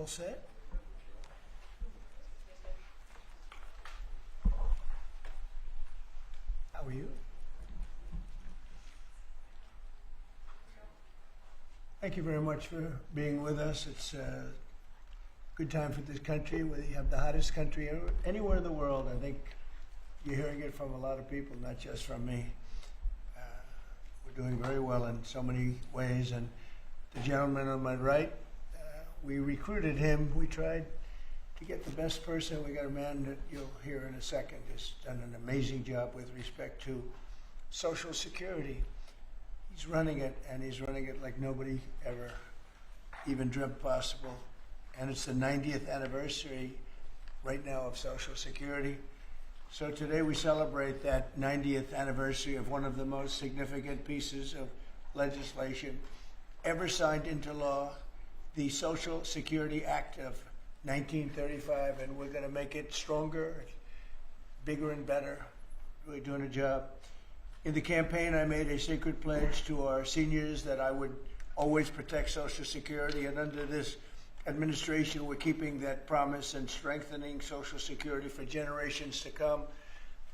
all set? How are you? Thank you very much for being with us. It's a good time for this country. We have the hottest country anywhere in the world. I think you're hearing it from a lot of people, not just from me. We're doing very well in so many ways. And the gentleman on my right, we recruited him. We tried to get the best person. We got a man that you'll hear in a second who's done an amazing job with respect to Social Security. He's running it, and he's running it like nobody ever even dreamt possible. And it's the 90th anniversary right now of Social Security. So today we celebrate that 90th anniversary of one of the most significant pieces of legislation ever signed into law, the Social Security Act of 1935, and we're going to make it stronger, bigger and better. Really doing a job. In the campaign, I made a sacred pledge to our seniors that I would always protect Social Security, and under this administration, we're keeping that promise and strengthening Social Security for generations to come.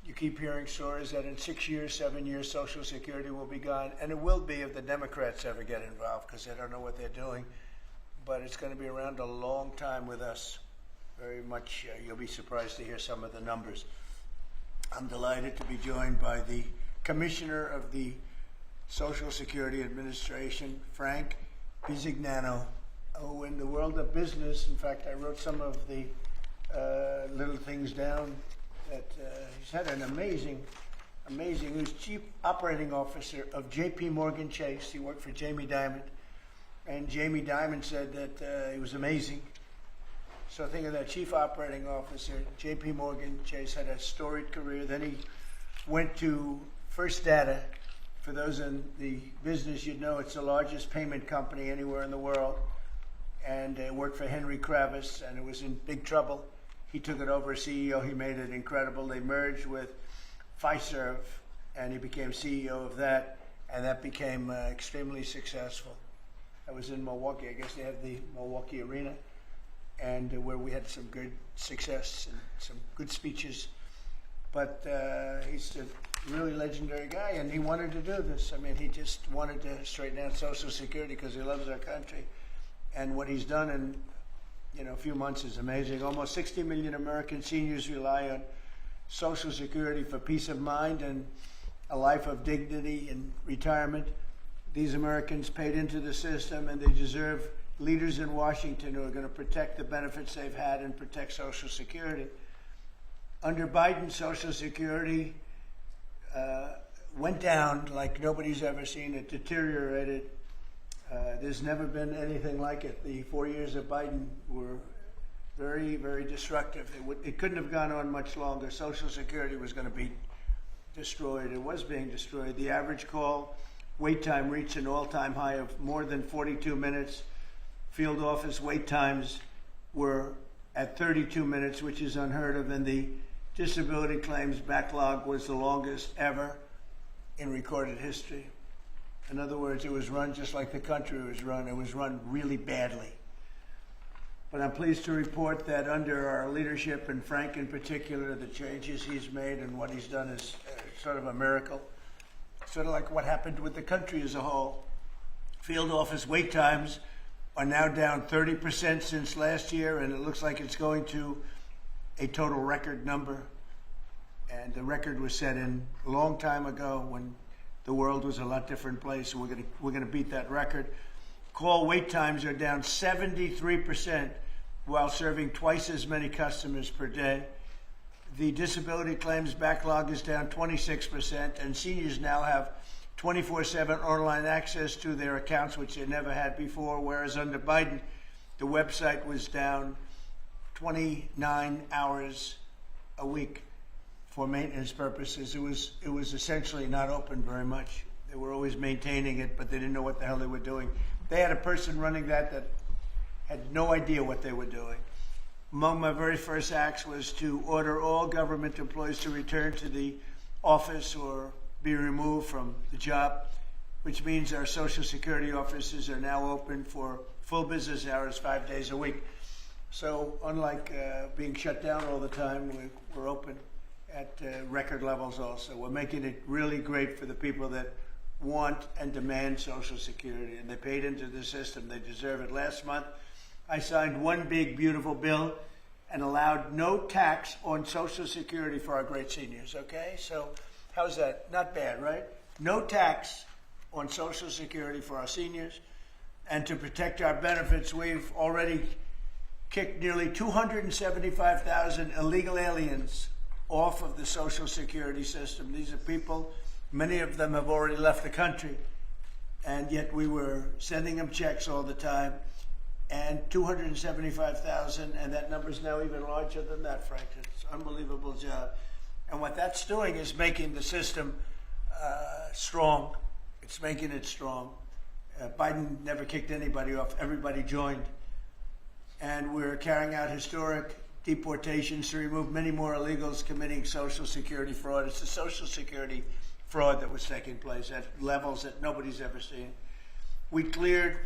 You keep hearing stories that in 6 years, 7 years, Social Security will be gone, and it will be if the Democrats ever get involved, because they don't know what they're doing. But it's going to be around a long time with us. Very much, you'll be surprised to hear some of the numbers. I'm delighted to be joined by the Commissioner of the Social Security Administration, Frank Bisignano. Oh, in the world of business, in fact, I wrote some of the little things down that he's had an amazing, he was Chief Operating Officer of J.P. Morgan Chase. He worked for Jamie Dimon, and Jamie Dimon said that he was amazing. So think of that, Chief Operating Officer, J.P. Morgan Chase, had a storied career. Then he went to First Data. For those in the business, you'd know it's the largest payment company anywhere in the world. And worked for Henry Kravis, and it was in big trouble. He took it over as CEO. He made it incredible. They merged with Fiserv, and he became CEO of that, and that became extremely successful. I was in Milwaukee. I guess they have the Milwaukee Arena, and where we had some good success and some good speeches. But he's a really legendary guy, and he wanted to do this. I mean, he just wanted to straighten out Social Security because he loves our country. And what he's done in a few months is amazing. Almost 60 million American seniors rely on Social Security for peace of mind and a life of dignity in retirement. These Americans paid into the system, and they deserve leaders in Washington who are going to protect the benefits they've had and protect Social Security. Under Biden, Social Security went down like nobody's ever seen. It deteriorated. There's never been anything like it. The 4 years of Biden were very, very destructive. It couldn't have gone on much longer. Social Security was going to be destroyed. It was being destroyed. The average call wait time reached an all-time high of more than 42 minutes. Field office wait times were at 32 minutes, which is unheard of, and the disability claims backlog was the longest ever in recorded history. In other words, it was run just like the country was run. It was run really badly. But I'm pleased to report that under our leadership, and Frank in particular, the changes he's made and what he's done is sort of a miracle. Sort of like what happened with the country as a whole. Field office wait times are now down 30% since last year, and it looks like it's going to a total record number. And the record was set in a long time ago when the world was a lot different place. So we're gonna beat that record. Call wait times are down 73% while serving twice as many customers per day. The disability claims backlog is down 26%, and seniors now have 24/7 online access to their accounts, which they never had before, whereas under Biden, the website was down 29 hours a week. For maintenance purposes. It was essentially not open very much. They were always maintaining it, but they didn't know what the hell they were doing. They had a person running that had no idea what they were doing. Among my very first acts was to order all government employees to return to the office or be removed from the job, which means our Social Security offices are now open for full business hours 5 days a week. So unlike being shut down all the time, we're open at record levels also. We're making it really great for the people that want and demand Social Security, and they paid into the system. They deserve it. Last month, I signed one big, beautiful bill and allowed no tax on Social Security for our great seniors, okay? So how's that? Not bad, right? No tax on Social Security for our seniors. And to protect our benefits, we've already kicked nearly 275,000 illegal aliens off of the Social Security system. These are people, many of them have already left the country, and yet we were sending them checks all the time. And 275,000, and that number is now even larger than that, Frank. It's an unbelievable job. And what that's doing is making the system strong. It's making it strong. Biden never kicked anybody off. Everybody joined. And we're carrying out historic deportations to remove many more illegals committing Social Security fraud. It's the Social Security fraud that was taking place at levels that nobody's ever seen. We cleared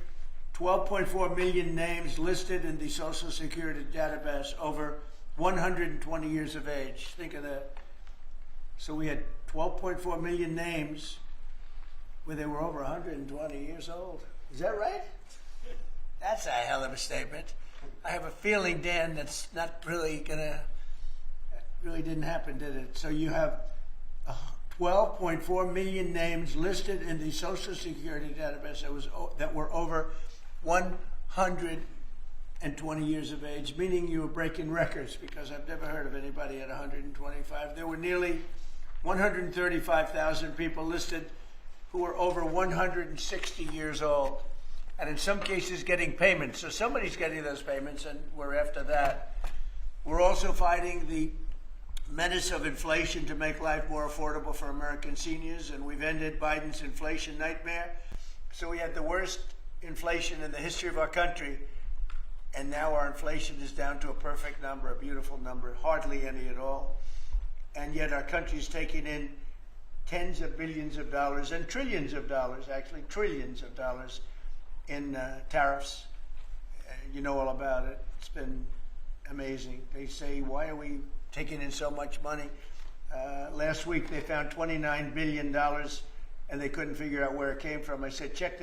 12.4 million names listed in the Social Security database over 120 years of age. Think of that. So we had 12.4 million names where they were over 120 years old. Is that right? That's a hell of a statement. I have a feeling, Dan, that's not really really didn't happen, did it? So you have 12.4 million names listed in the Social Security database that were over 120 years of age, meaning you were breaking records, because I've never heard of anybody at 125. There were nearly 135,000 people listed who were over 160 years old, and in some cases getting payments. So somebody's getting those payments, and we're after that. We're also fighting the menace of inflation to make life more affordable for American seniors, and we've ended Biden's inflation nightmare. So we had the worst inflation in the history of our country, and now our inflation is down to a perfect number, a beautiful number, hardly any at all. And yet our country's taking in tens of billions of dollars and trillions of dollars, actually trillions of dollars in tariffs. You know all about it. It's been amazing. They say, why are we taking in so much money? Last week they found $29 billion and they couldn't figure out where it came from. I said, check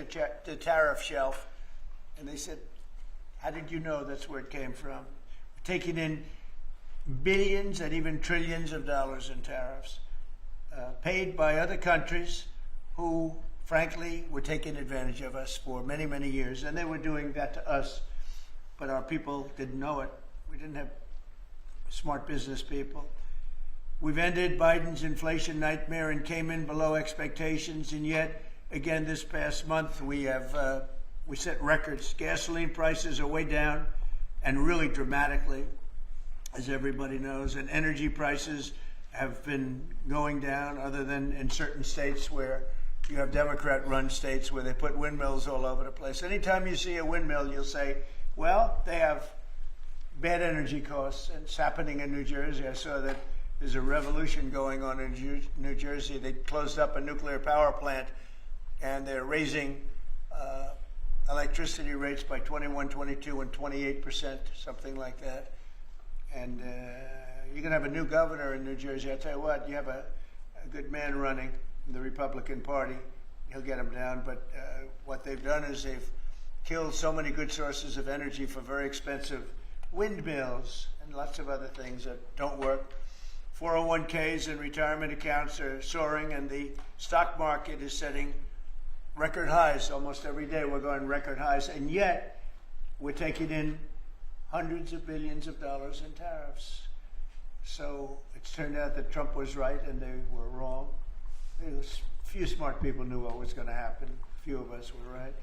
the tariff shelf. And they said, how did you know that's where it came from? We're taking in billions and even trillions of dollars in tariffs, paid by other countries who, frankly, were taking advantage of us for many, many years. And they were doing that to us, but our people didn't know it. We didn't have smart business people. We've ended Biden's inflation nightmare and came in below expectations, and yet, again, this past month, we set records. Gasoline prices are way down, and really dramatically, as everybody knows, and energy prices have been going down, other than in certain states where you have Democrat-run states where they put windmills all over the place. Anytime you see a windmill, you'll say, well, they have bad energy costs, and it's happening in New Jersey. I saw that there's a revolution going on in New Jersey. They closed up a nuclear power plant, and they're raising electricity rates by 21, 22, and 28%, something like that. And you're going to have a new governor in New Jersey. I'll tell you what, you have a good man running in the Republican Party. He'll get them down. But what they've done is they've killed so many good sources of energy for very expensive windmills and lots of other things that don't work. 401ks and retirement accounts are soaring, and the stock market is setting record highs. Almost every day we're going record highs, and yet we're taking in hundreds of billions of dollars in tariffs. So it's turned out that Trump was right and they were wrong. A few smart people knew what was going to happen. A few of us were right.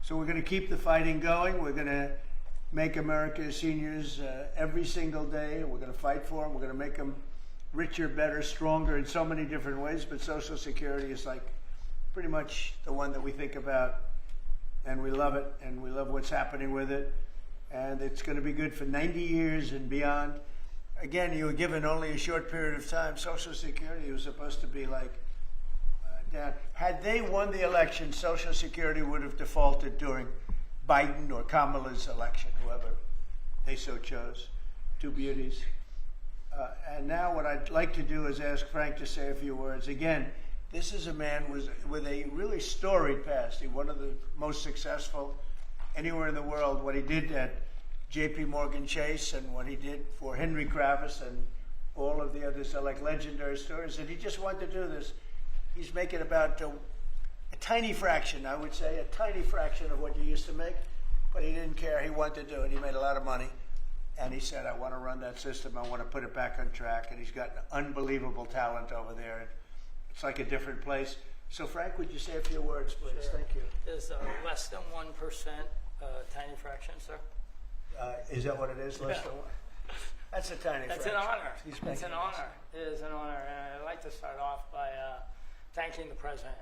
So we're going to keep the fighting going. We're going to make America's seniors every single day. We're going to fight for them. We're going to make them richer, better, stronger in so many different ways. But Social Security is like pretty much the one that we think about, and we love it, and we love what's happening with it. And it's going to be good for 90 years and beyond. Again, you were given only a short period of time. Social Security was supposed to be like down. Had they won the election, Social Security would have defaulted during Biden or Kamala's election, whoever. they so chose. Two beauties. And now what I'd like to do is ask Frank to say a few words. Again, this is a man with a really storied past. He's one of the most successful anywhere in the world. What he did at J.P. Morgan Chase and what he did for Henry Kravis and all of the others are like legendary stories. And he just wanted to do this. He's making about a tiny fraction, I would say, a tiny fraction of what you used to make. But he didn't care. He wanted to do it. He made a lot of money. And he said, I want to run that system. I want to put it back on track. And he's got unbelievable talent over there. It's like a different place. So, Frank, would you say a few words, please? Sure. Thank you. Is less than 1% tiny fraction, sir? Is that what it is? Less than one? That's a tiny That's fraction. an honor. He's It's an making honor. It is an honor. And I'd like to start off by thanking the president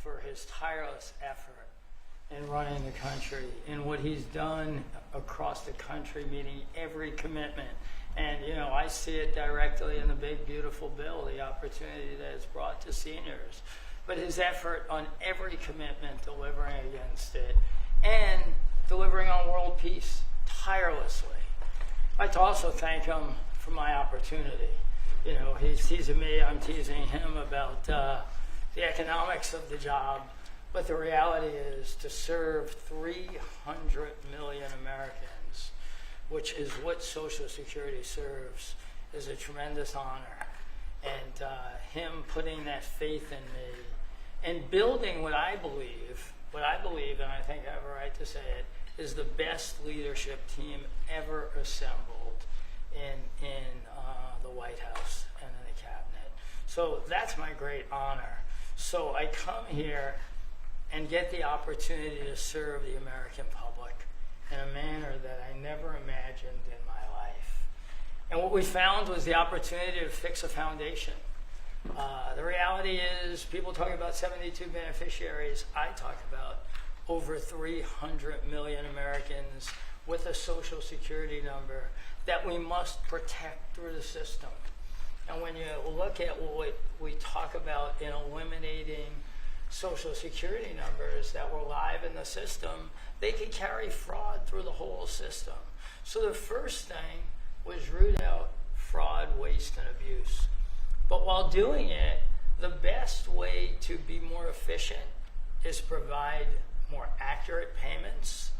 for his tireless effort in running the country and what he's done across the country, meeting every commitment. And, you know, I see it directly in the big, beautiful bill, the opportunity that it's brought to seniors. But his effort on every commitment, delivering against it, and delivering on world peace tirelessly. I'd like to also thank him for my opportunity. You know, he's teasing me, I'm teasing him about the economics of the job. But the reality is to serve 300 million Americans, which is what Social Security serves, is a tremendous honor. And him putting that faith in me and building what I believe, and I think I have a right to say it, is the best leadership team ever assembled in the White House and in the cabinet. So that's my great honor. So I come here and get the opportunity to serve the American public in a manner that I never imagined in my life. And what we found was the opportunity to fix a foundation. The reality is, people talk about 72 beneficiaries. I talk about over 300 million Americans with a Social Security number that we must protect through the system. And when you look at what we talk about in eliminating Social Security numbers that were live in the system, they could carry fraud through the whole system. So the first thing was root out fraud, waste, and abuse. But while doing it, the best way to be more efficient is provide more accurate payments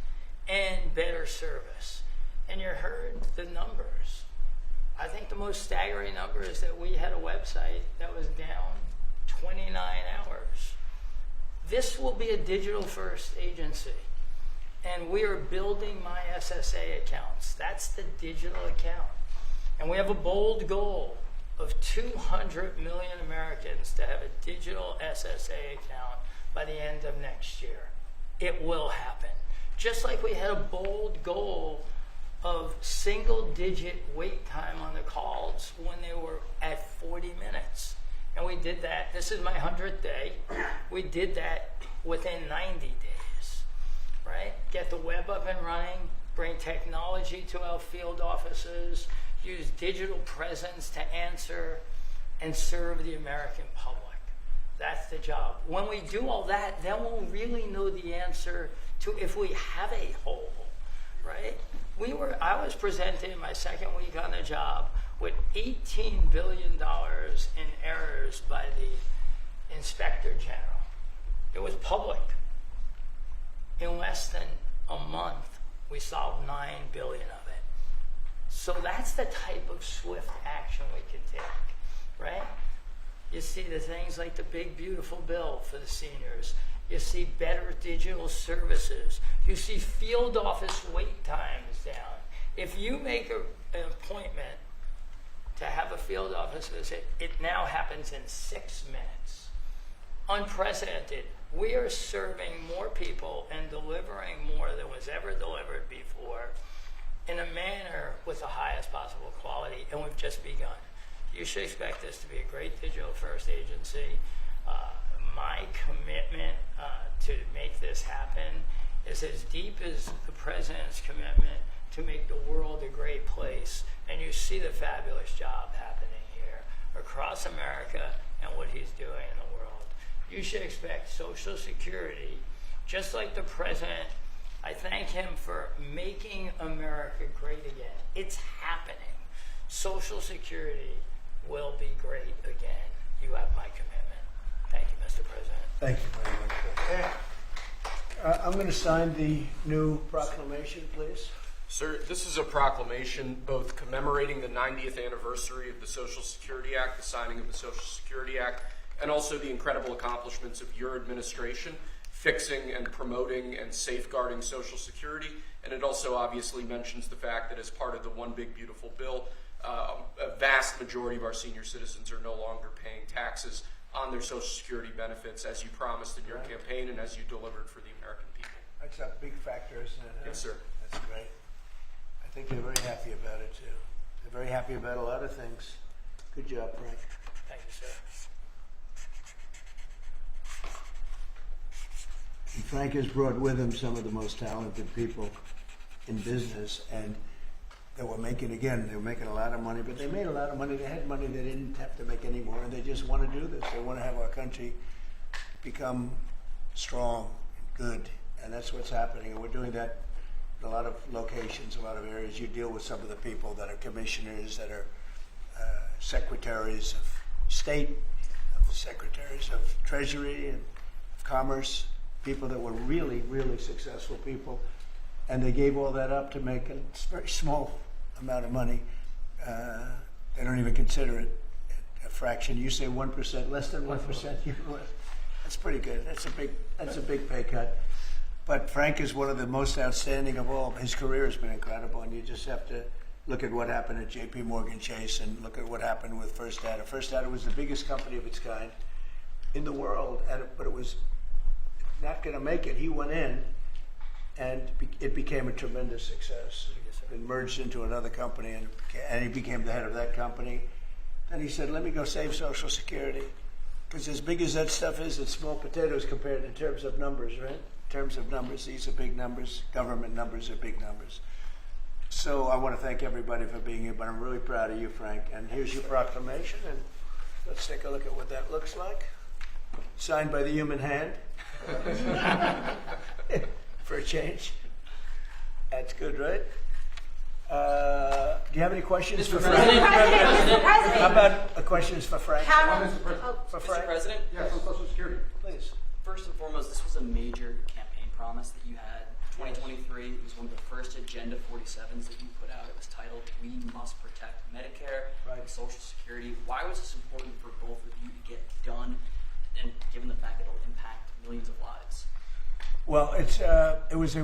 and better service. And you heard the numbers. I think the most staggering number is that we had a website that was down 29 hours. This will be a digital-first agency, and we are building my SSA accounts. That's the digital account. And we have a bold goal of 200 million Americans to have a digital SSA account by the end of next year. It will happen. Just like we had a bold goal of single-digit wait time on the calls when they were at 40 minutes. And we did that. This is my 100th day. We did that within 90 days, right? Get the web up and running, bring technology to our field offices, use digital presence to answer and serve the American public. That's the job. When we do all that, then we'll really know the answer to if we have a hole, right? I was presented in my second week on the job with $18 billion in errors by the Inspector General. It was public. In less than a month, we solved $9 billion of it. So that's the type of swift action we can take, right? You see the things like the big, beautiful bill for the seniors. You see better digital services. You see field office wait times down. If you make an appointment to have a field office visit, it now happens in 6 minutes. Unprecedented. We are serving more people and delivering more than was ever delivered before in a manner with the highest possible quality, and we've just begun. You should expect this to be a great digital-first agency. My commitment to make this happen is as deep as the president's commitment to make the world a great place. And you see the fabulous job happening here across America and what he's doing in the world. You should expect Social Security, just like the president I thank him for making America great again. It's happening. Social Security will be great again. You have my commitment. Thank you, Mr. President. Thank you very much. I'm going to sign the new proclamation, please. Sir, this is a proclamation both commemorating the 90th anniversary of the Social Security Act, the signing of the Social Security Act, and also the incredible accomplishments of your administration, fixing and promoting and safeguarding Social Security. And it also obviously mentions the fact that as part of the One Big Beautiful Bill, a vast majority of our senior citizens are no longer paying taxes on their Social Security benefits, as you promised in your campaign and as you delivered for the American people. That's a big factor, isn't it? Yes, sir. That's great. I think they're very happy about it, too. They're very happy about a lot of things. Good job, Frank. Thank you, sir. And Frank has brought with him some of the most talented people in business, and they were making a lot of money, but they made a lot of money. They had money they didn't have to make anymore, and they just want to do this. They want to have our country become strong and good, and that's what's happening. And we're doing that in a lot of locations, a lot of areas. You deal with some of the people that are commissioners, that are secretaries of state, secretaries of treasury and of commerce, people that were really, really successful people, and they gave all that up to make a very small amount of money. They don't even consider it a fraction. You say 1%, less than 1%. That's pretty good. That's a big pay cut. But Frank is one of the most outstanding of all. His career has been incredible, and you just have to look at what happened at J.P. Morgan Chase and look at what happened with First Data. First Data was the biggest company of its kind in the world, but it was not going to make it. He went in, and it became a tremendous success. It merged into another company, and he became the head of that company. Then he said, let me go save Social Security. Because as big as that stuff is, it's small potatoes compared in terms of numbers, right? In terms of numbers, these are big numbers. Government numbers are big numbers. So I want to thank everybody for being here, but I'm really proud of you, Frank. And here's your proclamation, and let's take a look at what that looks like. Signed by the human hand. For a change. That's good, right? Do you have any questions for Frank? Mr. President. How about questions for Frank? For Mr. Frank? President? Yes, on Social Security. Please. First and foremost, this was a major campaign promise that you had. 2023 it was one of the first Agenda 47s that you put out. It was titled, We Must Protect Medicare and Social Security. Why was this important for both of you to get done, and given the fact that it will impact millions of lives? Well, it was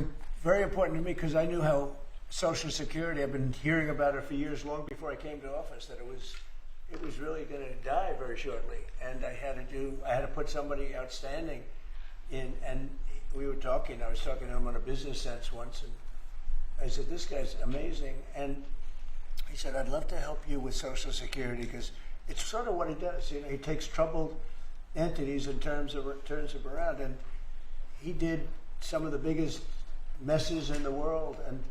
very important to me because I knew how Social Security, I've been hearing about it for years, long before I came to office, that it was really going to die very shortly. And I had to put somebody outstanding in, and I was talking to him on a business sense once, and I said, this guy's amazing. And he said, I'd love to help you with Social Security because it's sort of what he does. You know, he takes troubled entities and turns them around. And he did some of the biggest messes in the world, and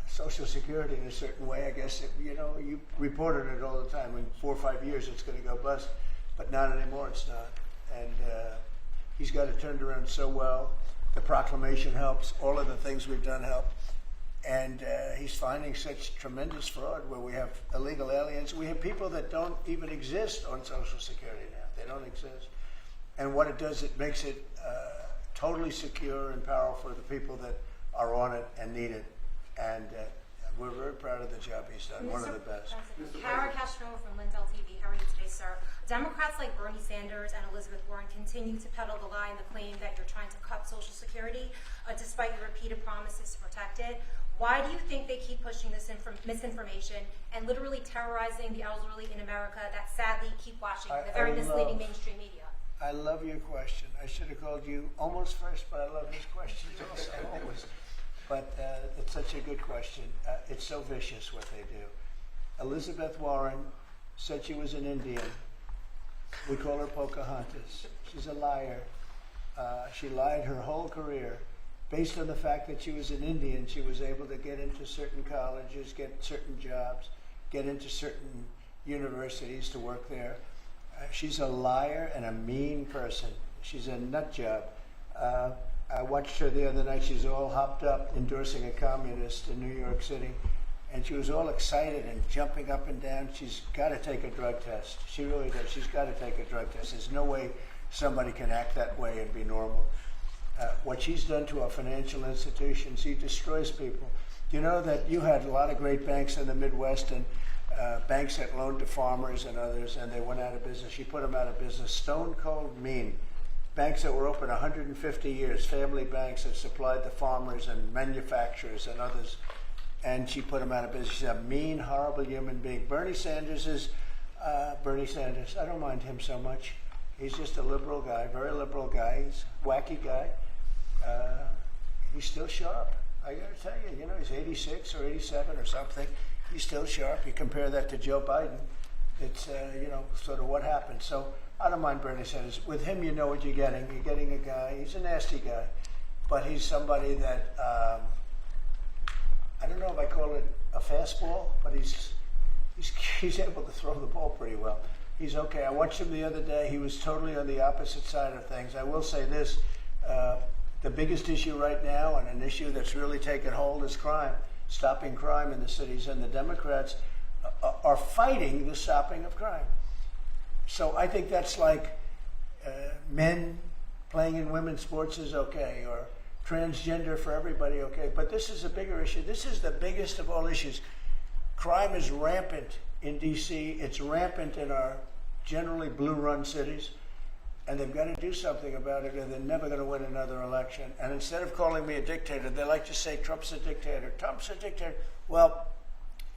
Social Security in a certain way, I guess, you reported it all the time. In 4 or 5 years, it's going to go bust, but not anymore, it's not. And he's got it turned around so well. The proclamation helps. All of the things we've done help. And he's finding such tremendous fraud where we have illegal aliens. We have people that don't even exist on Social Security now. They don't exist. And what it does, it makes it totally secure and powerful for the people that are on it and need it. And we're very proud of the job he's done, one of the best. Kara Castro from Lindell TV. How are you today, sir? Democrats like Bernie Sanders and Elizabeth Warren continue to peddle the lie and the claim that you're trying to cut Social Security, despite your repeated promises to protect it. Why do you think they keep pushing this misinformation and literally terrorizing the elderly in America that sadly keep watching the very misleading mainstream media? I love your question. I should have called you almost first, but I love his questions also, always. But it's such a good question. It's so vicious what they do. Elizabeth Warren said she was an Indian. We call her Pocahontas. She's a liar. She lied her whole career. Based on the fact that she was an Indian, she was able to get into certain colleges, get certain jobs, get into certain universities to work there. She's a liar and a mean person. She's a nut job. I watched her the other night. She's all hopped up endorsing a communist in New York City. And she was all excited and jumping up and down. She's got to take a drug test. She really does. She's got to take a drug test. There's no way somebody can act that way and be normal. What she's done to our financial institutions, she destroys people. You know that you had a lot of great banks in the Midwest and banks that loaned to farmers and others, and they went out of business. She put them out of business. Stone cold mean. Banks that were open 150 years, family banks that supplied the farmers and manufacturers and others, and she put them out of business. She's a mean, horrible human being. Bernie Sanders is Bernie Sanders. I don't mind him so much. He's just a liberal guy, very liberal guy. He's a wacky guy. He's still sharp. I got to tell you, you know, he's 86 or 87 or something. He's still sharp. You compare that to Joe Biden, it's, you know, sort of what happened. So I don't mind Bernie Sanders. With him, you know what you're getting. You're getting a guy, he's a nasty guy, but he's somebody that, I don't know if I call it a fastball, but he's able to throw the ball pretty well. He's okay. I watched him the other day. He was totally on the opposite side of things. I will say this, the biggest issue right now, and an issue that's really taken hold, is crime, stopping crime in the cities, and the Democrats are fighting the stopping of crime. So I think that's like men playing in women's sports is okay, or transgender for everybody, okay. But this is a bigger issue. This is the biggest of all issues. Crime is rampant in D.C. It's rampant in our generally blue-run cities. And they've got to do something about it, or they're never going to win another election. And instead of calling me a dictator, they like to say Trump's a dictator. Trump's a dictator. Well,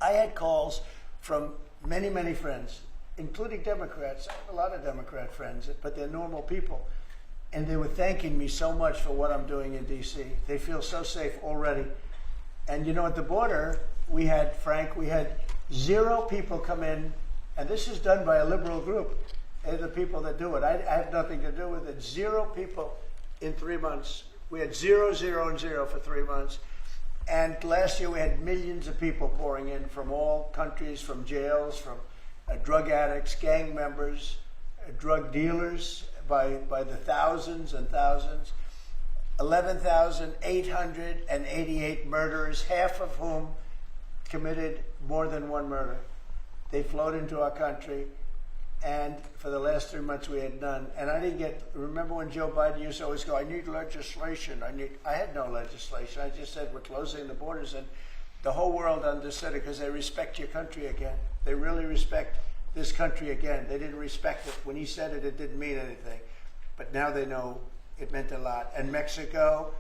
I had calls from many, many friends, including Democrats. I have a lot of Democrat friends, but they're normal people. And they were thanking me so much for what I'm doing in D.C. They feel so safe already. And you know, at the border, we had 0 people come in, and this is done by a liberal group. They're the people that do it. I have nothing to do with it. 0 people in 3 months. We had 0, 0, and 0 for 3 months. And last year we had millions of people pouring in from all countries, from jails, from drug addicts, gang members, drug dealers by the thousands and thousands. 11,888 murderers, half of whom committed more than one murder. They flowed into our country. And for the last 3 months, we had none. And I didn't remember when Joe Biden used to always go, I need legislation. I had no legislation. I just said, we're closing the borders. And the whole world understood it because they respect your country again. They really respect this country again. They didn't respect it. When he said it, it didn't mean anything. But now they know it meant a lot. And Mexico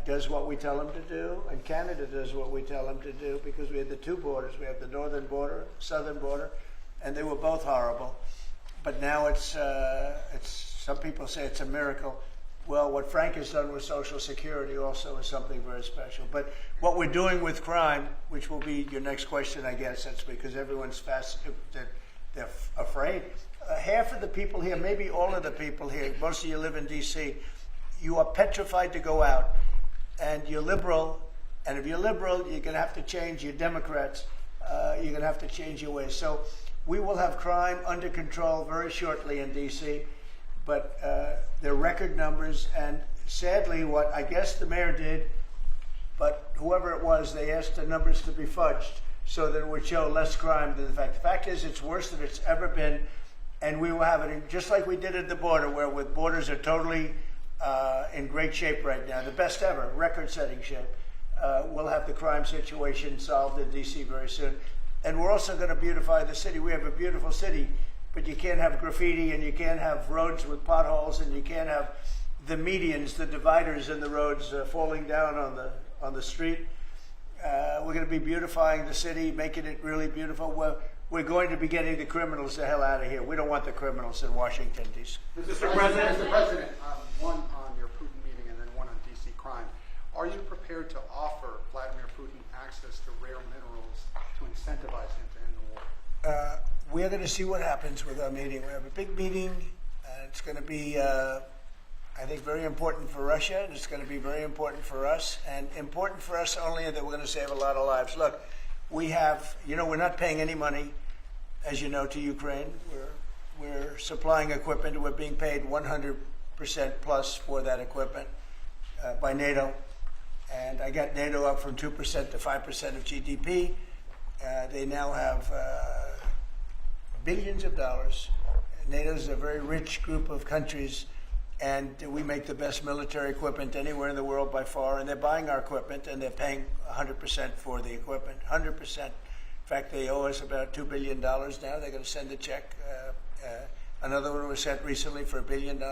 does what we tell them to do. And Canada does what we tell them to do, because we have the 2 borders. We have the northern border, southern border. And they were both horrible. But now it's some people say it's a miracle. Well, what Frank has done with Social Security also is something very special. But what we're doing with crime, which will be your next question, I guess, that's because everyone's they're afraid. Half of the people here, maybe all of the people here, most of you live in D.C., you are petrified to go out. And you're liberal. And if you're liberal, you're going to have to change. You're Democrats. You're going to have to change your ways. So we will have crime under control very shortly in D.C., but they're record numbers. And sadly, what I guess the mayor did, but whoever it was, they asked the numbers to be fudged so that it would show less crime than the fact. The fact is, it's worse than it's ever been, and we will have it just like we did at the border, where the borders are totally in great shape right now, the best ever, record-setting shape. We'll have the crime situation solved in D.C. very soon. And we're also going to beautify the city. We have a beautiful city, but you can't have graffiti, and you can't have roads with potholes, and you can't have the medians, the dividers in the roads falling down on the street. We're going to be beautifying the city, making it really beautiful. We're going to be getting the criminals the hell out of here. We don't want the criminals in Washington, D.C. Mr. President, one on your Putin meeting and then one on D.C. crime. Are you prepared to offer Vladimir Putin access to rare minerals to incentivize him to end the war? We're going to see what happens with our meeting. We have a big meeting. It's going to be, I think, very important for Russia, and it's going to be very important for us, and important for us only that we're going to save a lot of lives. Look, we have, we're not paying any money, as you know, to Ukraine. We're supplying equipment. We're being paid 100% plus for that equipment. by NATO, and I got NATO up from 2% to 5% of GDP. They now have billions of dollars. NATO is a very rich group of countries, and we make the best military equipment anywhere in the world by far, and they're buying our equipment, and they're paying 100% for the equipment, 100%. In fact, they owe us about $2 billion now. They're going to send a check. Another one was sent recently for $1 billion.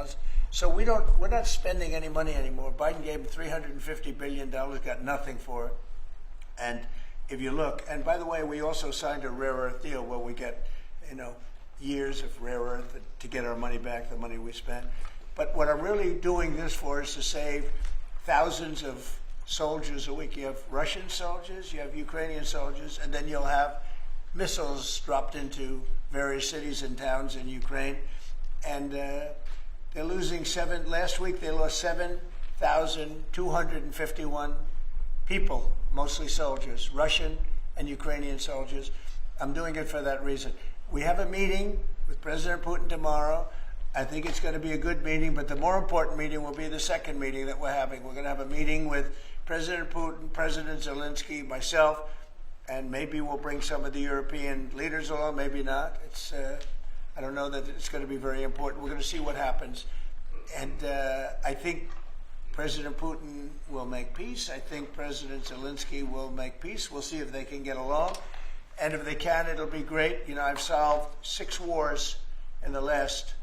So we're not spending any money anymore. Biden gave them $350 billion, got nothing for it. And if you look, and by the way, we also signed a rare earth deal where we get, years of rare earth to get our money back, the money we spent. But what I'm really doing this for is to save thousands of soldiers a week. You have Russian soldiers, you have Ukrainian soldiers, and then you'll have missiles dropped into various cities and towns in Ukraine. And they're losing last week they lost 7,251 people, mostly soldiers, Russian and Ukrainian soldiers. I'm doing it for that reason. We have a meeting with President Putin tomorrow. I think it's going to be a good meeting, but the more important meeting will be the second meeting that we're having. We're going to have a meeting with President Putin, President Zelensky, myself, and maybe we'll bring some of the European leaders along, maybe not. I don't know that it's going to be very important. We're going to see what happens. And I think President Putin will make peace. I think President Zelensky will make peace. We'll see if they can get along. And if they can, it'll be great. I've solved 6 wars in the last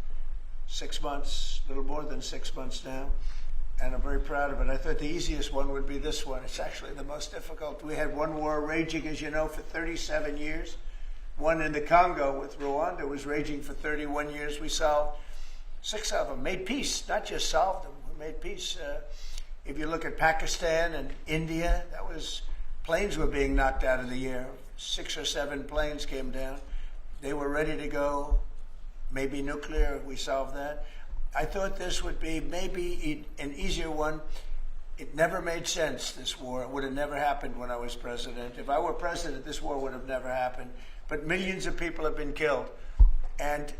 6 months, a little more than 6 months now, and I'm very proud of it. I thought the easiest one would be this one. It's actually the most difficult. We had one war raging, as you know, for 37 years. One in the Congo with Rwanda was raging for 31 years. We solved 6 of them, made peace, not just solved them, we made peace. If you look at Pakistan and India, planes were being knocked out of the air. 6 or 7 planes came down. They were ready to go. Maybe nuclear, we solved that. I thought this would be maybe an easier one. It never made sense, this war. It would have never happened when I was president. If I were president, this war would have never happened. But millions of people have been killed. And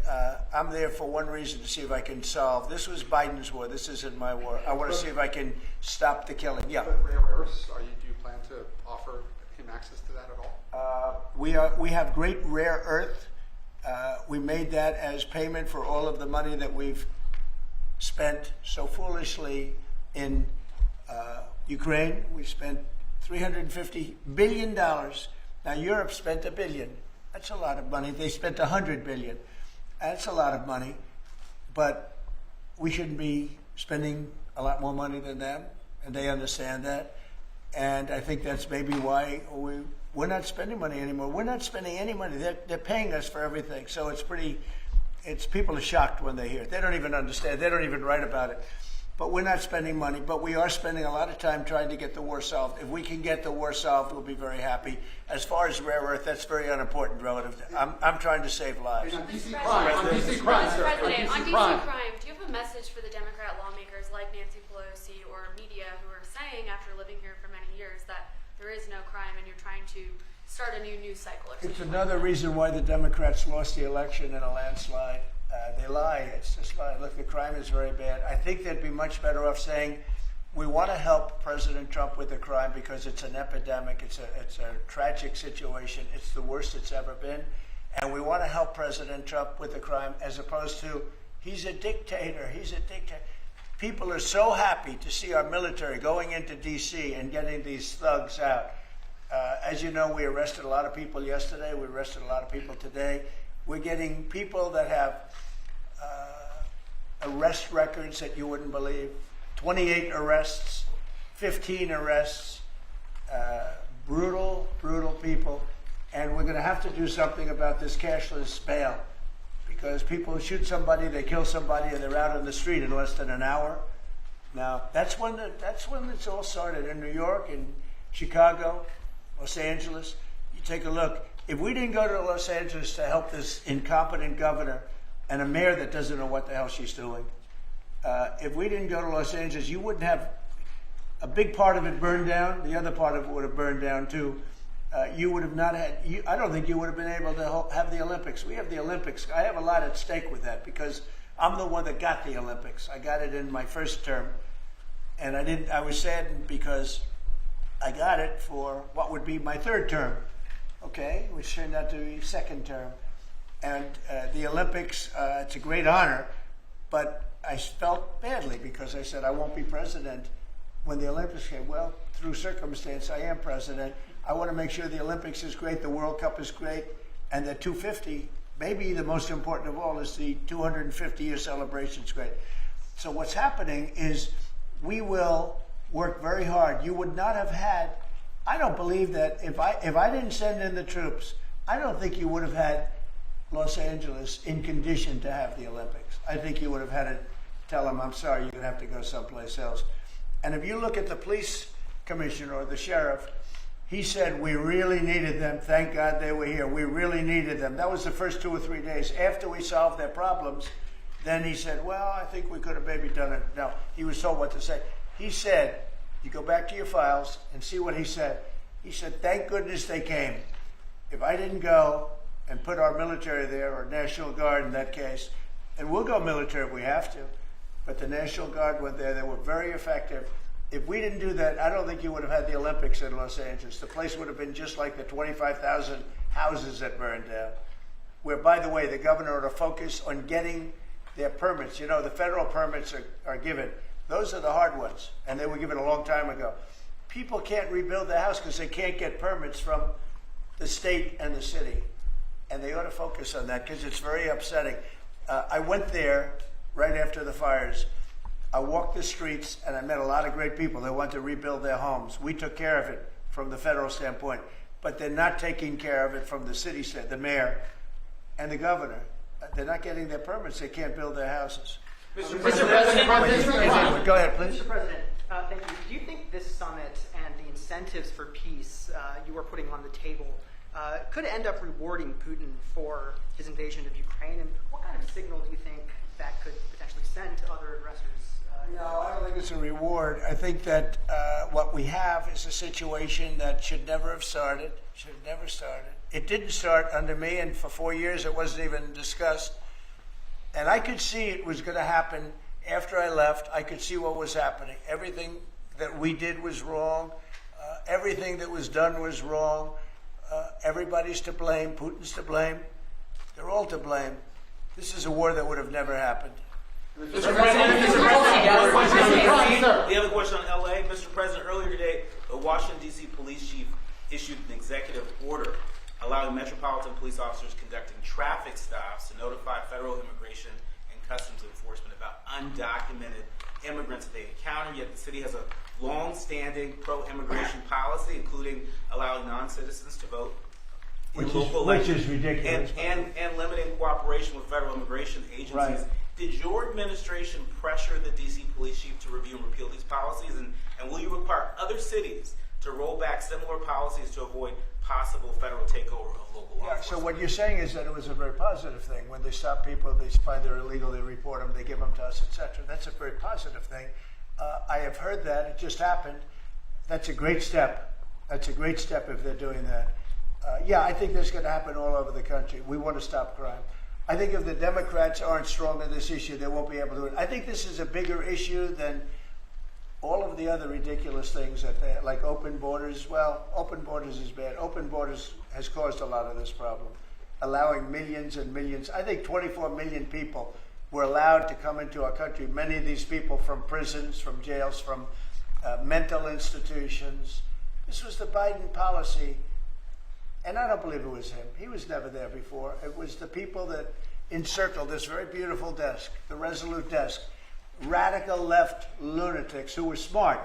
I'm there for one reason, to see if I can solve. This was Biden's war. This isn't my war. I want to see if I can stop the killing. Yeah. But rare earths, do you plan to offer him access to that at all? We have great rare earth. We made that as payment for all of the money that we've spent so foolishly in Ukraine. We spent $350 billion. Now Europe spent $1 billion. That's a lot of money. They spent $100 billion. That's a lot of money. But we shouldn't be spending a lot more money than them, and they understand that. And I think that's maybe why we're not spending money anymore. We're not spending any money. They're paying us for everything. So people are shocked when they hear it. They don't even understand. They don't even write about it. But we're not spending money. But we are spending a lot of time trying to get the war solved. If we can get the war solved, we'll be very happy. As far as rare earth, that's very unimportant relative to. I'm trying to save lives. On DC crime, on DC crime, sir. President, on DC crime. crime, do you have a message for the Democrat lawmakers like Nancy Pelosi or media who are saying, after living here for many years, that there is no crime and you're trying to start a new news cycle? It's another reason why the Democrats lost the election in a landslide. They lie. It's just lie. Look, the crime is very bad. I think they'd be much better off saying, we want to help President Trump with the crime because it's an epidemic. It's a tragic situation. It's the worst it's ever been. And we want to help President Trump with the crime, as opposed to, he's a dictator. He's a dictator. People are so happy to see our military going into D.C. and getting these thugs out. As you know, we arrested a lot of people yesterday. We arrested a lot of people today. We're getting people that have arrest records that you wouldn't believe. 28 arrests, 15 arrests, brutal, brutal people. And we're going to have to do something about this cashless bail, because people shoot somebody, they kill somebody, and they're out on the street in less than an hour. Now, that's when it's all started, in New York, in Chicago, Los Angeles. You take a look. If we didn't go to Los Angeles to help this incompetent governor and a mayor that doesn't know what the hell she's doing, if we didn't go to Los Angeles, you wouldn't have a big part of it burned down. The other part of it would have burned down too. You would have not had, I don't think you would have been able to have the Olympics. We have the Olympics. I have a lot at stake with that because I'm the one that got the Olympics. I got it in my first term. And I was saddened because I got it for what would be my third term, okay, which turned out to be second term. And the Olympics, it's a great honor, but I felt badly because I said I won't be president when the Olympics came. Well, through circumstance, I am president. I want to make sure the Olympics is great, the World Cup is great, and the 250, maybe the most important of all, is the 250-year celebration is great. So what's happening is we will work very hard. You would not have had, I don't believe that if I didn't send in the troops, I don't think you would have had Los Angeles in condition to have the Olympics. I think you would have had to tell them, I'm sorry, you're going to have to go someplace else. And if you look at the police commissioner or the sheriff, he said, we really needed them. Thank God they were here. We really needed them. That was the first 2 or 3 days. After we solved their problems, then he said, well, I think we could have maybe done it. No, he was told what to say. He said, you go back to your files and see what he said. He said, thank goodness they came. If I didn't go and put our military there, or National Guard in that case, and we'll go military if we have to, but the National Guard went there. They were very effective. If we didn't do that, I don't think you would have had the Olympics in Los Angeles. The place would have been just like the 25,000 houses that burned down, where, by the way, the governor ought to focus on getting their permits. You know, the federal permits are given. Those are the hard ones, and they were given a long time ago. People can't rebuild their house because they can't get permits from the state and the city, and they ought to focus on that because it's very upsetting. I went there right after the fires. I walked the streets, and I met a lot of great people that want to rebuild their homes. We took care of it from the federal standpoint, but they're not taking care of it from the city standpoint, the mayor and the governor. They're not getting their permits. They can't build their houses. Mr. President, Go ahead, please. Mr. President, thank you. Do you think this summit and the incentives for peace you are putting on the table could end up rewarding Putin for his invasion of Ukraine? And what kind of signal do you think that could potentially send to other aggressors? No, I don't think it's a reward. I think that what we have is a situation that should never have started. Should have never started. It didn't start under me, and for 4 years it wasn't even discussed. And I could see it was going to happen after I left. I could see what was happening. Everything that we did was wrong. Everything that was done was wrong. Everybody's to blame. Putin's to blame. They're all to blame. This is a war that would have never happened. Mr. President, we have a question on LA. Mr. President, earlier today, the Washington, D.C. police chief issued an executive order allowing Metropolitan police officers conducting traffic stops to notify federal immigration and customs enforcement about undocumented immigrants that they encounter. Yet the city has a long-standing pro-immigration policy, including allowing non-citizens to vote in local elections. Which is ridiculous. And limiting cooperation with federal immigration agencies. Right. Did your administration pressure the D.C. police chief to review and repeal these policies? And will you require other cities to roll back similar policies to avoid possible federal takeover of local law enforcement? So what you're saying is that it was a very positive thing. When they stop people, they find they're illegal, they report them, they give them to us, etc. That's a very positive thing. I have heard that. It just happened. That's a great step. That's a great step if they're doing that. Yeah, I think that's going to happen all over the country. We want to stop crime. I think if the Democrats aren't strong on this issue, they won't be able to do it. I think this is a bigger issue than all of the other ridiculous things that they, like open borders. Well, open borders is bad. Open borders has caused a lot of this problem, allowing millions and millions. I think 24 million people were allowed to come into our country. Many of these people from prisons, from jails, from mental institutions. This was the Biden policy. And I don't believe it was him. He was never there before. It was the people that encircled this very beautiful desk, the Resolute desk. Radical left lunatics who were smart,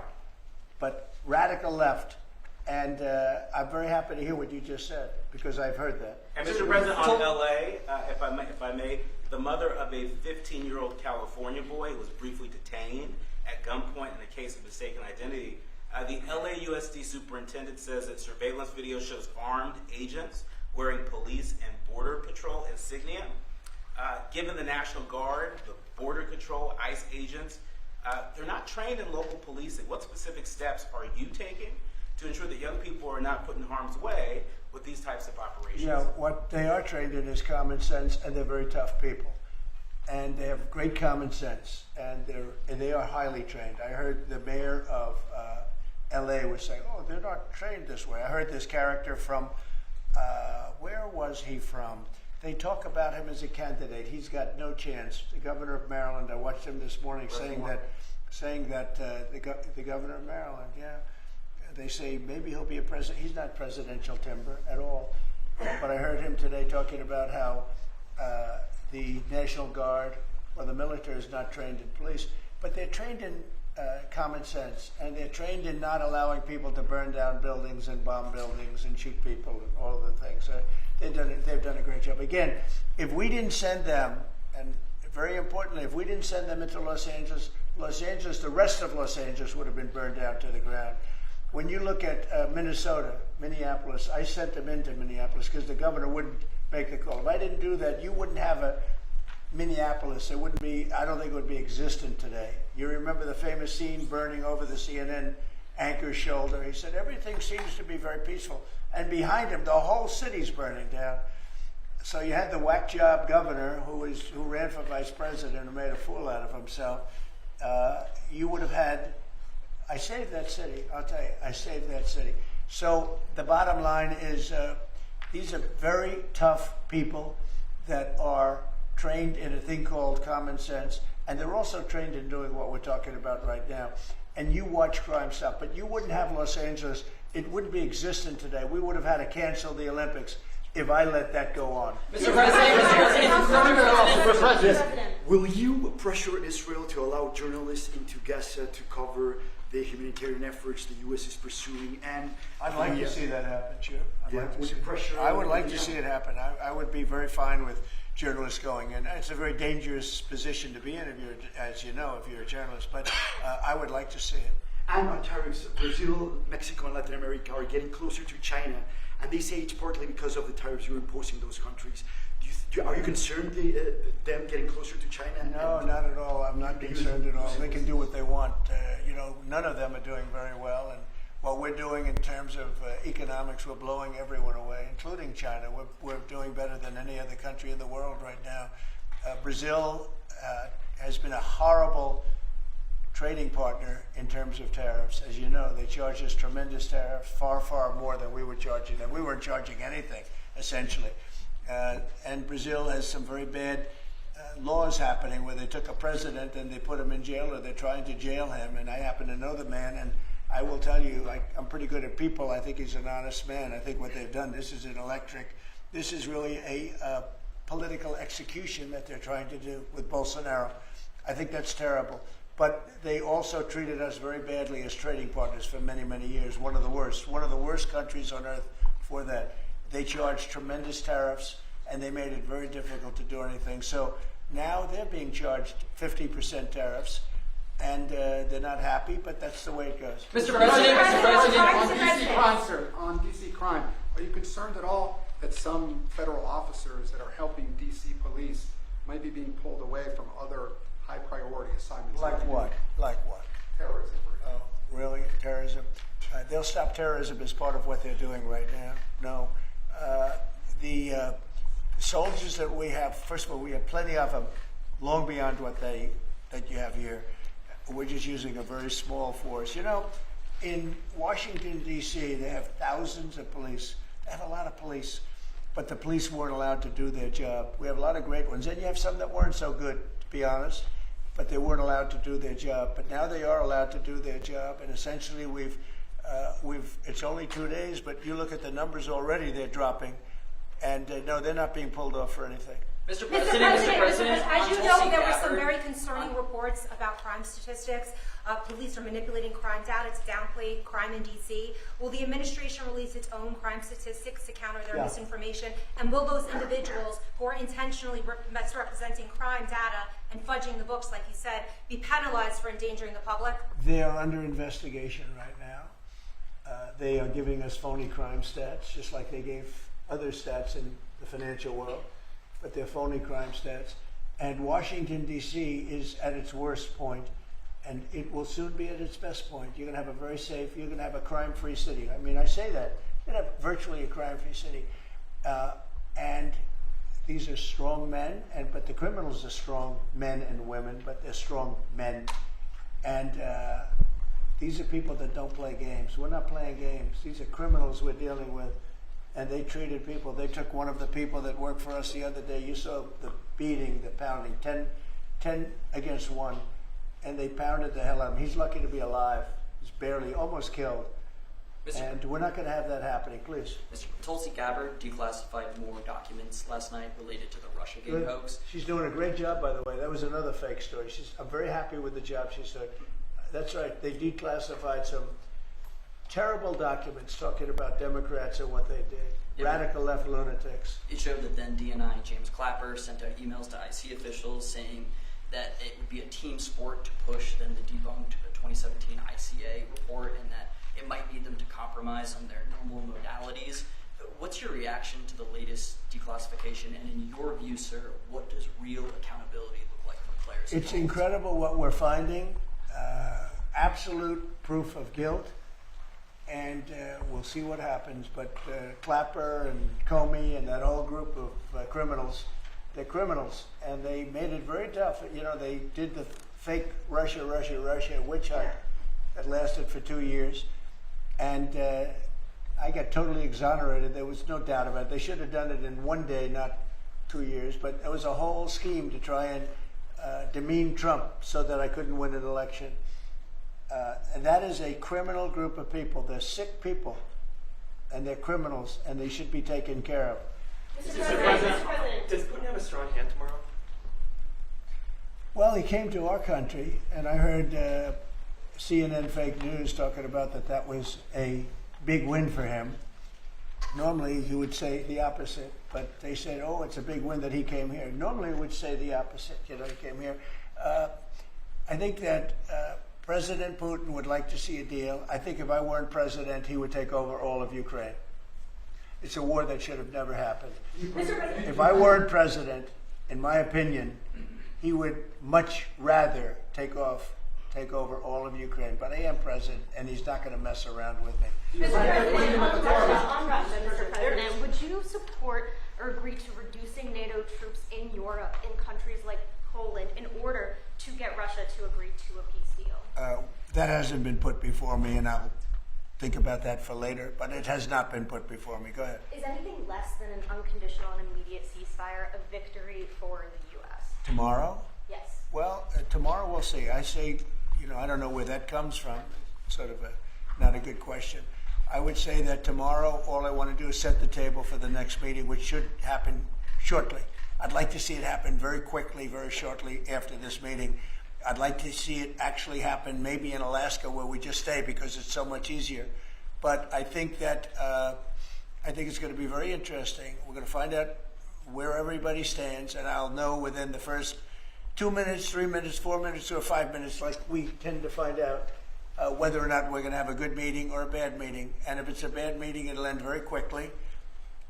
but radical left. And I'm very happy to hear what you just said, because I've heard that. And Mr. President, on LA, if I may, the mother of a 15-year-old California boy was briefly detained at gunpoint in a case of mistaken identity. The LAUSD superintendent says that surveillance video shows armed agents wearing police and border patrol insignia. Given the National Guard, the Border Control, ICE agents, they're not trained in local policing. What specific steps are you taking to ensure that young people are not put in harm's way with these types of operations? You know, what they are trained in is common sense, and they're very tough people. And they have great common sense. And and they are highly trained. I heard the mayor of L.A. was saying, "Oh, they're not trained this way." I heard this character from where was he from? They talk about him as a candidate. He's got no chance. The governor of Maryland. I watched him this morning saying that the governor of Maryland. Yeah, they say maybe he'll be a president. He's not presidential timber at all. But I heard him today talking about how the National Guard or the military is not trained in police, but they're trained in common sense, and they're trained in not allowing people to burn down buildings and bomb buildings and shoot people and all of the things. They've done a great job. Again, if we didn't send them, and very importantly, if we didn't send them into Los Angeles, the rest of Los Angeles would have been burned down to the ground. When you look at Minneapolis, I sent them into Minneapolis because the governor wouldn't make the call. If I didn't do that, you wouldn't have a Minneapolis. It wouldn't be, I don't think it would be existent today. You remember the famous scene burning over the CNN anchor's shoulder. He said, everything seems to be very peaceful. And behind him, the whole city's burning down. So you had the whack job governor who ran for vice president and made a fool out of himself. You would have had, I saved that city. I'll tell you, I saved that city. So the bottom line is these are very tough people that are trained in a thing called common sense, and they're also trained in doing what we're talking about right now. And you watch crime stop, but you wouldn't have Los Angeles. It wouldn't be existent today. We would have had to cancel the Olympics if I let that go on. Mr. President, Will you pressure Israel to allow journalists into Gaza to cover the humanitarian efforts the U.S. is pursuing? And I'd like to see that happen, Chip. I would like to see it happen. I would be very fine with journalists going in. It's a very dangerous position to be in, as you know, if you're a journalist. But I would like to see it. And on tariffs, Brazil, Mexico, and Latin America are getting closer to China, and they say it's partly because of the tariffs you're imposing those countries. Are you concerned them getting closer to China? No, not at all. I'm not concerned at all. They can do what they want. None of them are doing very well, and what we're doing in terms of economics, we're blowing everyone away, including China. We're doing better than any other country in the world right now. Brazil has been a horrible trading partner in terms of tariffs. As you know, they charge us tremendous tariffs, far, far more than we were charging them. We weren't charging anything, essentially. And Brazil has some very bad laws happening where they took a president and they put him in jail, or they're trying to jail him. And I happen to know the man, and I will tell you, I'm pretty good at people. I think he's an honest man. I think what they've done, this is really a political execution that they're trying to do with Bolsonaro. I think that's terrible. But they also treated us very badly as trading partners for many, many years. One of the worst countries on earth for that. They charged tremendous tariffs, and they made it very difficult to do anything. So now they're being charged 50% tariffs, and they're not happy, but that's the way it goes. Mr. President, On DC crime, are you concerned at all that some federal officers that are helping DC police might be being pulled away from other high priority assignments? Like what? Terrorism, for example. Oh, really? Terrorism? They'll stop terrorism as part of what they're doing right now. No. The soldiers that we have, first of all, we have plenty of them, long beyond what that you have here. We're just using a very small force. In Washington, D.C., they have thousands of police. They have a lot of police, but the police weren't allowed to do their job. We have a lot of great ones. Then you have some that weren't so good, to be honest, but they weren't allowed to do their job. But now they are allowed to do their job, and essentially it's only 2 days, but you look at the numbers already, they're dropping. And no, they're not being pulled off for anything. Mr. President, as you know, there were some very concerning reports about crime statistics. Police are manipulating crime data to downplay crime in D.C. Will the administration release its own crime statistics to counter their misinformation? And will those individuals who are intentionally misrepresenting crime data and fudging the books, like you said, be penalized for endangering the public? They are under investigation right now. They are giving us phony crime stats, just like they gave other stats in the financial world, but they're phony crime stats. And Washington, D.C. is at its worst point, and it will soon be at its best point. You're going to have a very safe, you're going to have a crime-free city. I mean, I say that. You're going to have virtually a crime-free city. And these are strong men, but the criminals are strong men and women, but they're strong men. And these are people that don't play games. We're not playing games. These are criminals we're dealing with. And they treated people. They took one of the people that worked for us the other day. You saw the beating, the pounding, 10 against 1. And they pounded the hell out of him. He's lucky to be alive. He's barely, almost killed. And we're not going to have that happening, please. Mr. Tulsi Gabbard declassified more documents last night related to the Russiagate hoax. She's doing a great job, by the way. That was another fake story. I'm very happy with the job she's doing. That's right. They declassified some terrible documents talking about Democrats and what they did. Yeah. Radical left lunatics. It showed that then DNI James Clapper sent out emails to IC officials saying that it would be a team sport to push then the debunked 2017 ICA report, and that it might lead them to compromise on their normal modalities. What's your reaction to the latest declassification? And in your view, sir, what does real accountability look like for players? It's incredible what we're finding. Absolute proof of guilt. And we'll see what happens. But Clapper and Comey and that whole group of criminals, they're criminals. And they made it very tough. You know, they did the fake Russia witch hunt that lasted for 2 years. And I got totally exonerated. There was no doubt about it. They should have done it in 1 day, not 2 years. But it was a whole scheme to try and demean Trump so that I couldn't win an election. And that is a criminal group of people. They're sick people, and they're criminals, and they should be taken care of. Mr. President, does Putin have a strong hand tomorrow? Well, he came to our country, and I heard CNN fake news talking about that was a big win for him. Normally, he would say the opposite, but they said, oh, it's a big win that he came here. Normally, he would say the opposite, he came here. I think that President Putin would like to see a deal. I think if I weren't president, he would take over all of Ukraine. It's a war that should have never happened. If I weren't president, in my opinion, he would much rather take over all of Ukraine. But I am president, and he's not going to mess around with me. Mr. President, on Russia, Mr. President, would you support or agree to reducing NATO troops in Europe, in countries like Poland, in order to get Russia to agree to a peace deal? That hasn't been put before me, and I'll think about that for later, but it has not been put before me. Go ahead. Is anything less than an unconditional and immediate ceasefire a victory for the U.S.? Tomorrow? Yes. Well, tomorrow we'll see. I say, I don't know where that comes from. Sort of not a good question. I would say that tomorrow all I want to do is set the table for the next meeting, which should happen shortly. I'd like to see it happen very quickly, very shortly after this meeting. I'd like to see it actually happen maybe in Alaska, where we just stay because it's so much easier. But I think that it's going to be very interesting. We're going to find out where everybody stands, and I'll know within the first 2 minutes, 3 minutes, 4 minutes, or 5 minutes, like we tend to find out whether or not we're going to have a good meeting or a bad meeting. And if it's a bad meeting, it'll end very quickly.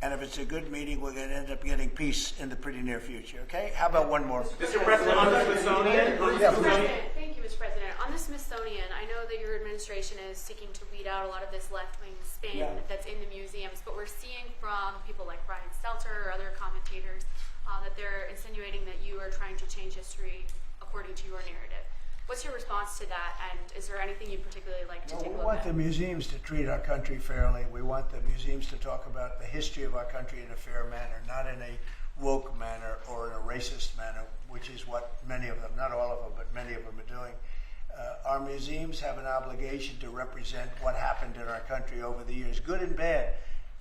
And if it's a good meeting, we're going to end up getting peace in the pretty near future. Okay? How about one more? Mr. President, on the Smithsonian. Thank you, Mr. President. On the Smithsonian, I know that your administration is seeking to weed out a lot of this left-wing spin that's in the museums, but we're seeing from people like Brian Stelter or other commentators that they're insinuating that you are trying to change history according to your narrative. What's your response to that, and is there anything you'd particularly like to take a look at? We want the museums to treat our country fairly. We want the museums to talk about the history of our country in a fair manner, not in a woke manner or in a racist manner, which is what many of them, not all of them, but many of them are doing. Our museums have an obligation to represent what happened in our country over the years, good and bad,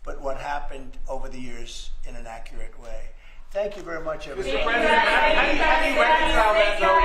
but what happened over the years in an accurate way. Thank you very much, everybody. Mr. President, how do you reconcile that, though?